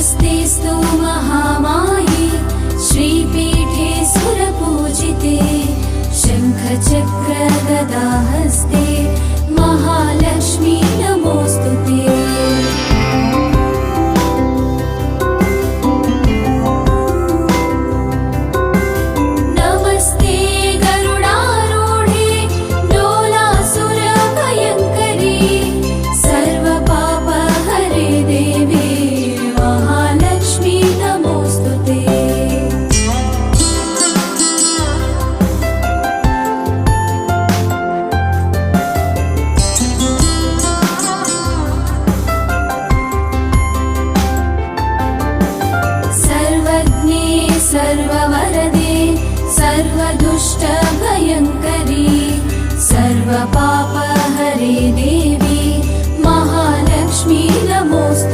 स्वस्तिस्तु महामाये श्रीपीठे सुरपूजिते शङ्खचक्र गदाहस्ते Mahalakshmi नमोऽस्तुते। सर्ववरदे सर्वदुष्टभयङ्करी सर्वपापहरे Devi Mahalakshmi नमोऽस्तुते।